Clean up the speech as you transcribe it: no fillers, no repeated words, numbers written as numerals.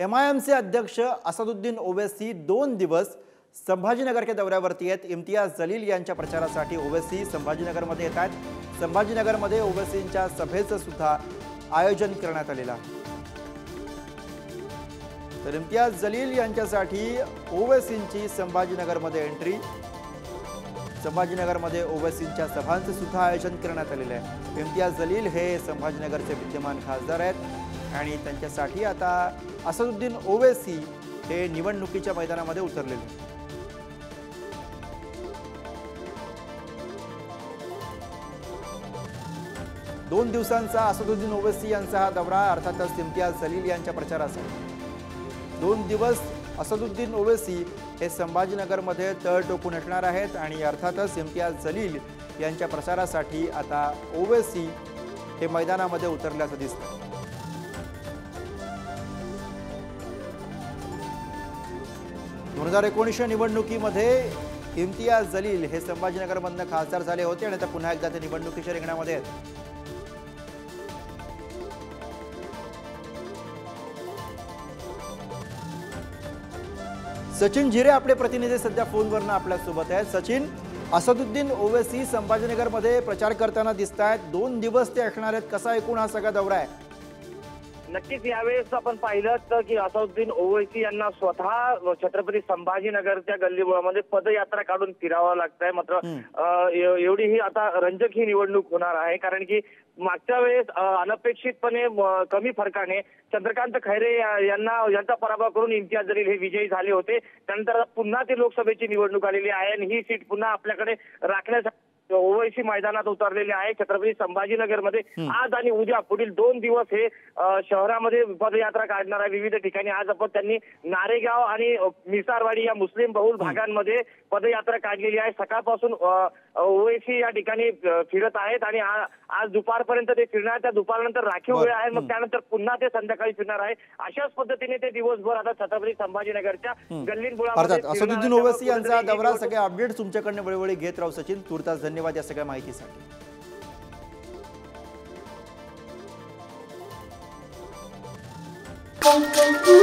MIMचे अध्यक्ष असदुद्दीन ओवैसी 2 दिवस संभाजीनगर के दौऱ्यावरती आहेत। इम्तियाज जलील यांच्या प्रचारासाठी ओवैसी संभाजीनगरमध्ये येत आहेत। संभाजीनगरमध्ये ओवैसींच्या सभेचं सुद्धा आयोजन करण्यात आलेलं आहे। तर इम्तियाज जलील यांच्यासाठी ओवैसींची संभाजीनगरमध्ये एंट्री, संभाजीनगरमध्ये ओवैसींच्या सभांचं सुद्धा आयोजन करण्यात आलेलं आहे। इम्तियाज जलील हे संभाजीनगरचे विद्यमान खासदार आहेत आणि त्यांच्यासाठी आता असदुद्दीन ओवैसी हे निवडणुकीच्या मैदानामध्ये उतरलेले आहेत। दोन दिवसांचा असदुद्दीन ओवैसी यांचा हा दौरा, अर्थातच इम्तियाज जलील यांच्या प्रचारासाठी 2 दिवस असदुद्दीन ओवैसी हे संभाजीनगरमध्ये तळ टोकून असणार आहेत आणि अर्थातच इम्तियाज जलील यांच्या प्रचारासाठी आता ओवैसी हे मैदानामध्ये उतरल्याचं दिसतं। 2019 निवडणुकीमध्ये इम्तियाज जलील हे संभाजीनगरमधून खासदार झाले होते आणि आता पुन्हा एकदा ते निवडणुकीच्या रिंगणामध्ये आहेत। सचिन जिरे आपले प्रतिनिधी सध्या फोनवरून आपल्या सोबत आहेत। सचिन, असदुद्दीन ओवैसी संभाजीनगरमध्ये प्रचार करताना दिसतायत, 2 दिवस ते असणार आहेत, कसा एकूण हा सगळा दौरा आहे? नक्कीच यावेळेस आपण पाहिलं तर की असदुद्दीन ओवैसी यांना स्वतः छत्रपती संभाजीनगरच्या गल्लीबोळामध्ये पदयात्रा काढून फिरावं लागतंय। मात्र एवढी ही आता रंजक ही निवडणूक होणार आहे, कारण की मागच्या वेळेस अनपेक्षितपणे कमी फरकाने चंद्रकांत खैरे यांचा पराभव करून इम्तियाज जलील हे विजयी झाले होते। त्यानंतर पुन्हा ती लोकसभेची निवडणूक आलेली आहे आणि ही सीट पुन्हा आपल्याकडे राखण्यासाठी ओवैसी मैदानात उतरलेले आहे। छत्रपती संभाजीनगरमध्ये आज आणि उद्या पुढील 2 दिवस हे शहरामध्ये पदयात्रा काढणार आहे विविध ठिकाणी। आज आपण त्यांनी नारेगाव आणि मिसारवाडी या मुस्लिम बहुल भागांमध्ये पदयात्रा काढलेली आहे। सकाळपासून ओवैसी या ठिकाणी फिरत आहेत आणि आज दुपारपर्यंत ते फिरणार, त्या दुपारनंतर राखीव वेळ आहे, मग त्यानंतर पुन्हा ते संध्याकाळी फिरणार आहे। अशाच पद्धतीने ते दिवसभर आता छत्रपती संभाजीनगरच्या गल्लीबोळामध्ये असदुद्दीन ओवैसी यांचा दौरा, सगळे अपडेट्स तुमच्याकडनं वेळोवेळी घेत राहू सचिन। तुर्तास धन्यवाद या सगळ्या माहितीसाठी। Thank you.